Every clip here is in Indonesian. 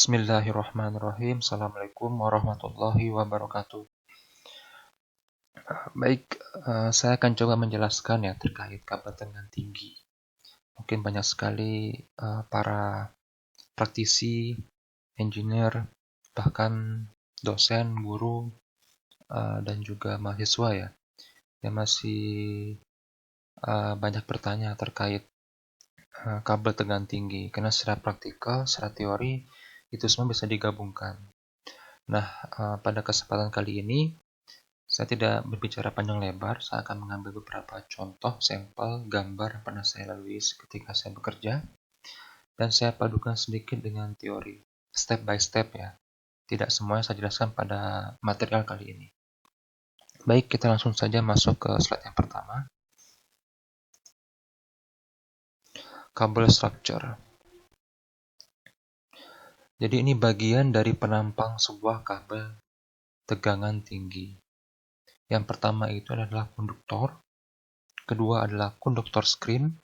Bismillahirrahmanirrahim. Assalamualaikum warahmatullahi wabarakatuh. Baik, saya akan coba menjelaskan ya terkait kabel tegangan tinggi. Mungkin banyak sekali para praktisi, engineer, bahkan dosen, guru, dan juga mahasiswa ya, yang masih banyak bertanya terkait kabel tegangan tinggi. Karena secara praktikal, secara teori, itu semua bisa digabungkan. Nah, pada kesempatan kali ini, saya tidak berbicara panjang lebar, saya akan mengambil beberapa contoh, sampel, gambar yang pernah saya lalui ketika saya bekerja, dan saya padukan sedikit dengan teori, step by step ya. Tidak semuanya saya jelaskan pada material kali ini. Baik, kita langsung saja masuk ke slide yang pertama. Kabel structure. Jadi ini bagian dari penampang sebuah kabel tegangan tinggi. Yang pertama itu adalah konduktor, kedua adalah konduktor screen,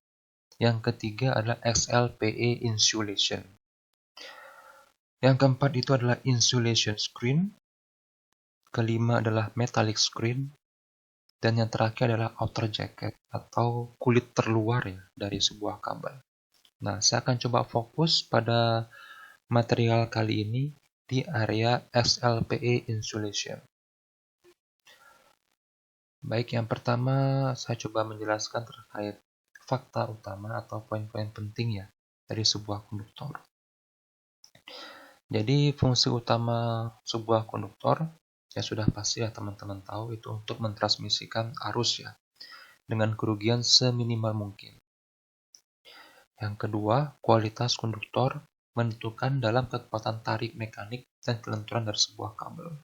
yang ketiga adalah XLPE insulation. Yang keempat itu adalah insulation screen, kelima adalah metallic screen, dan yang terakhir adalah outer jacket atau kulit terluar ya dari sebuah kabel. Nah, saya akan coba fokus pada material kali ini di area XLPE insulation. Baik, yang pertama saya coba menjelaskan terkait fakta utama atau poin-poin penting ya dari sebuah konduktor. Jadi fungsi utama sebuah konduktor ya sudah pasti ya teman-teman tahu itu untuk mentransmisikan arus ya dengan kerugian seminimal mungkin. Yang kedua, kualitas konduktor menentukan dalam kekuatan tarik mekanik dan kelenturan dari sebuah kabel.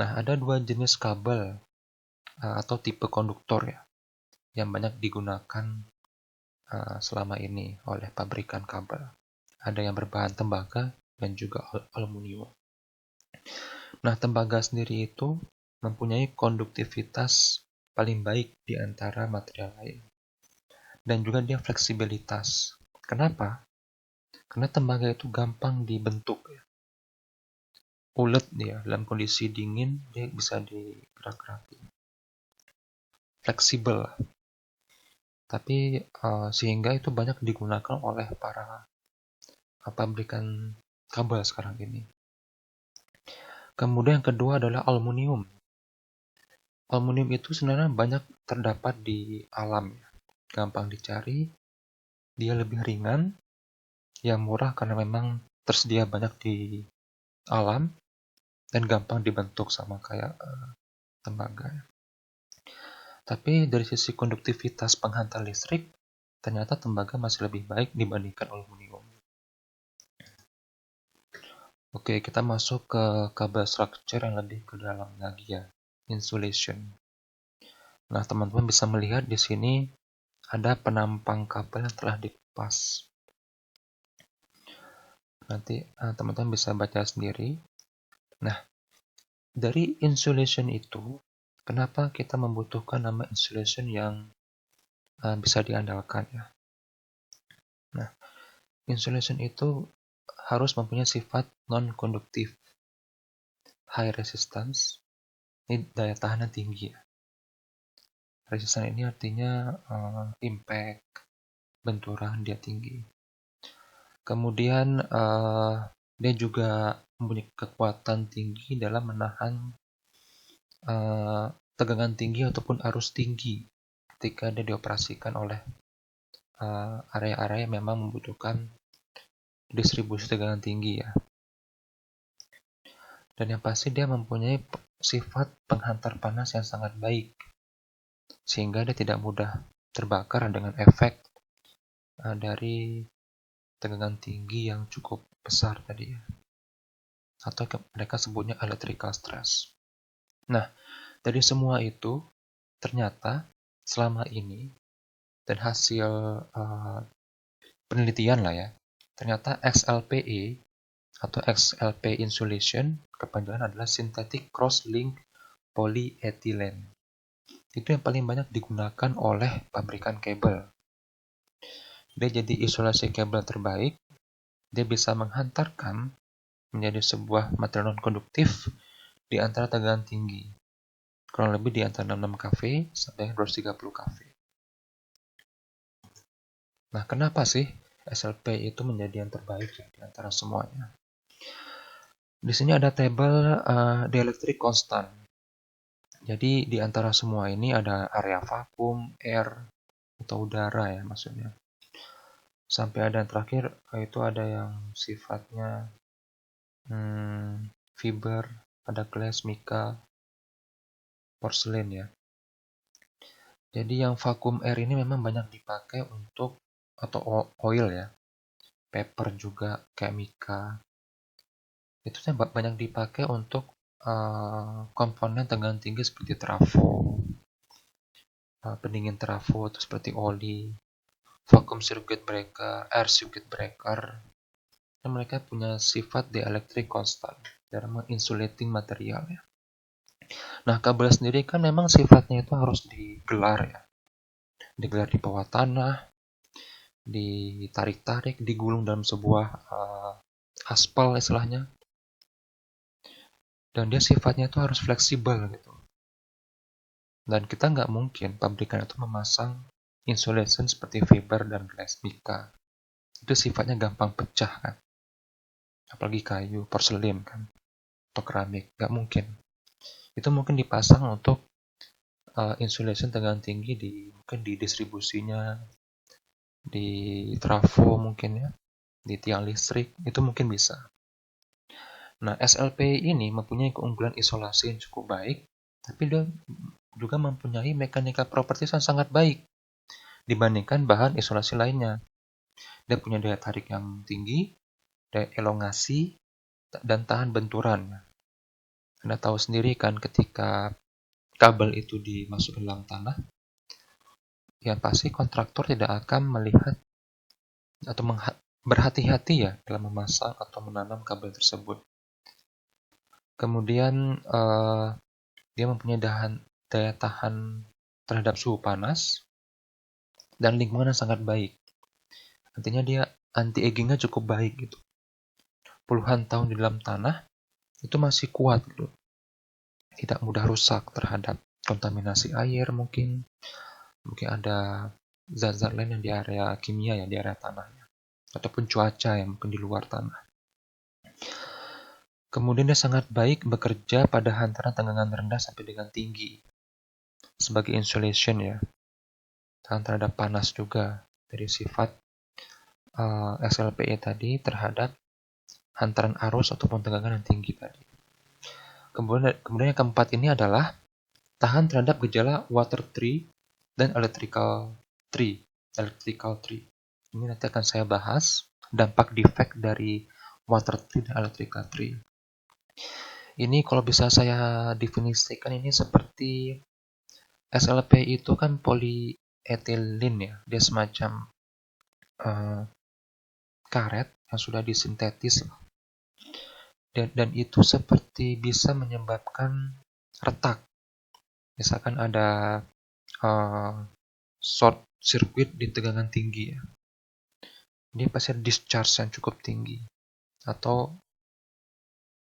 Nah, ada dua jenis kabel atau tipe konduktor ya yang banyak digunakan selama ini oleh pabrikan kabel. Ada yang berbahan tembaga dan juga aluminium. Nah, tembaga sendiri itu mempunyai konduktivitas paling baik di antara material lain. Dan juga dia fleksibilitas. Kenapa? Karena tembaga itu gampang dibentuk. Ulet dia, dalam kondisi dingin dia bisa digerak-gerakin. Fleksibel. Tapi sehingga itu banyak digunakan oleh para pabrikan kabel sekarang ini. Kemudian yang kedua adalah aluminium. Aluminium itu sebenarnya banyak terdapat di alam, gampang dicari, dia lebih ringan, yang murah karena memang tersedia banyak di alam, dan gampang dibentuk sama kayak tembaga. Tapi dari sisi konduktivitas penghantar listrik, ternyata tembaga masih lebih baik dibandingkan aluminium. Oke, kita masuk ke kabel structure yang lebih ke dalam lagi ya, insulation. Nah, teman-teman bisa melihat di sini ada penampang kabel yang telah dikupas. Nanti teman-teman bisa baca sendiri. Nah, dari insulation itu, kenapa kita membutuhkan nama insulation yang bisa diandalkan ya? Nah, insulation itu harus mempunyai sifat non-konduktif, high resistance, ini daya tahan yang tinggi ya. Resistance ini artinya impact, benturan dia tinggi. Kemudian dia juga mempunyai kekuatan tinggi dalam menahan tegangan tinggi ataupun arus tinggi ketika dia dioperasikan oleh area-area yang memang membutuhkan distribusi tegangan tinggi ya. Dan yang pasti dia mempunyai sifat penghantar panas yang sangat baik, sehingga dia tidak mudah terbakar dengan efek dari tegangan tinggi yang cukup besar tadi ya. Atau mereka sebutnya electrical stress. Nah, dari semua itu ternyata selama ini dan hasil penelitian lah ya, ternyata XLPE atau XLP insulation kepanjangan adalah synthetic cross-link polyethylene. Itu yang paling banyak digunakan oleh pabrikan kabel. Dia jadi isolasi kabel terbaik dia bisa menghantarkan menjadi sebuah material non-konduktif di antara tegangan tinggi, kurang lebih di antara 66 kV sampai 230 kV. Nah, kenapa sih SLP itu menjadi yang terbaik ya, di antara semuanya? Di sini ada tabel dielectric constant. Jadi di antara semua ini ada area vakum, air, atau udara ya maksudnya. Sampai ada yang terakhir, itu ada yang sifatnya fiber, ada glass, mica, porselen ya. Jadi yang vakum air ini memang banyak dipakai untuk, atau oil ya, paper juga kayak mica. Itu banyak dipakai untuk komponen tegangan tinggi seperti trafo, pendingin trafo itu seperti oli, vacuum circuit breaker, air circuit breaker. Dan mereka punya sifat dielectric constant dalam insulating material ya. Nah, kabel sendiri kan memang sifatnya itu harus digelar ya. Digelar di bawah tanah, ditarik-tarik, digulung dalam sebuah aspal istilahnya. Dan dia sifatnya itu harus fleksibel gitu. Dan kita nggak mungkin pabrikan itu memasang insulation seperti fiber dan glass mica. Itu sifatnya gampang pecah kan. Apalagi kayu, porselen kan, atau keramik, nggak mungkin. Itu mungkin dipasang untuk insulation tegangan tinggi mungkin di distribusinya, di trafo mungkin ya, di tiang listrik, itu mungkin bisa. Nah, SLP ini mempunyai keunggulan isolasi yang cukup baik, tapi dia juga mempunyai mekanika properties yang sangat baik dibandingkan bahan isolasi lainnya. Dia punya daya tarik yang tinggi, daya elongasi, dan tahan benturan. Anda tahu sendiri kan ketika kabel itu dimasuk dalam tanah, ya pasti kontraktor tidak akan melihat atau berhati-hati ya dalam memasang atau menanam kabel tersebut. Kemudian dia mempunyai daya tahan terhadap suhu panas dan lingkungan yang sangat baik. Artinya dia anti-agingnya cukup baik gitu. Puluhan tahun di dalam tanah itu masih kuat gitu. Tidak mudah rusak terhadap kontaminasi air mungkin ada zat-zat lain yang di area kimia ya, di area tanahnya, ataupun cuaca yang mungkin di luar tanah. Kemudian dia sangat baik bekerja pada hantaran tegangan rendah sampai dengan tinggi sebagai insulation ya, tahan terhadap panas juga dari sifat SLPE tadi terhadap hantaran arus ataupun tegangan yang tinggi tadi. Kemudian yang keempat ini adalah tahan terhadap gejala water tree dan electrical tree. Ini nanti akan saya bahas dampak defect dari water tree dan electrical tree. Ini kalau bisa saya definisikan ini seperti SLP itu kan polyethylene ya. Dia semacam karet yang sudah disintetis. Dan itu seperti bisa menyebabkan retak. Misalkan ada short circuit di tegangan tinggi ya. Dia pasti ada discharge yang cukup tinggi. Atau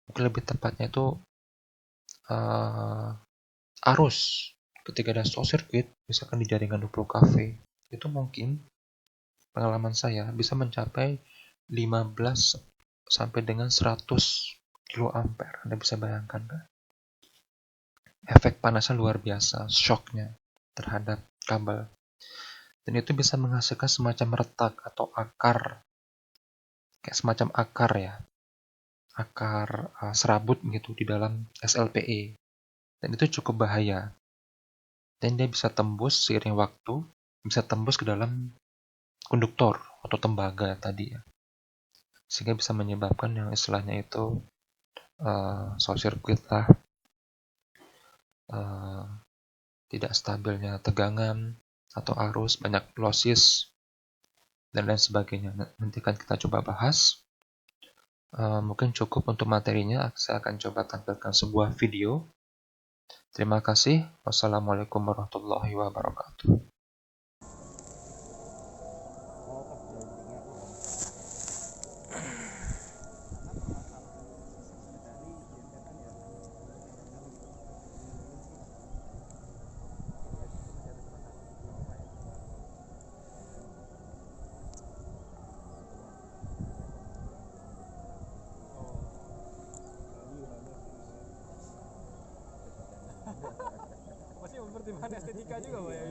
mungkin lebih tepatnya itu arus ketika ada short circuit, misalkan di jaringan 20 kV, itu mungkin pengalaman saya bisa mencapai 15 sampai dengan 100 kiloampere. Anda bisa bayangkan kan? Efek panasnya luar biasa, shocknya terhadap kabel. Dan itu bisa menghasilkan semacam retak atau akar, kayak semacam akar ya, akar serabut gitu di dalam SLPE. Dan itu cukup bahaya. Dan dia bisa tembus seiring waktu, bisa tembus ke dalam konduktor atau tembaga tadi ya. Sehingga bisa menyebabkan yang istilahnya itu short circuit lah, tidak stabilnya tegangan atau arus, banyak losses, dan lain sebagainya. Nanti akan kita coba bahas. Mungkin cukup untuk materinya, saya akan coba tampilkan sebuah video. Terima kasih. Wassalamualaikum warahmatullahi wabarakatuh. pertimbangan estetika juga Pak ya.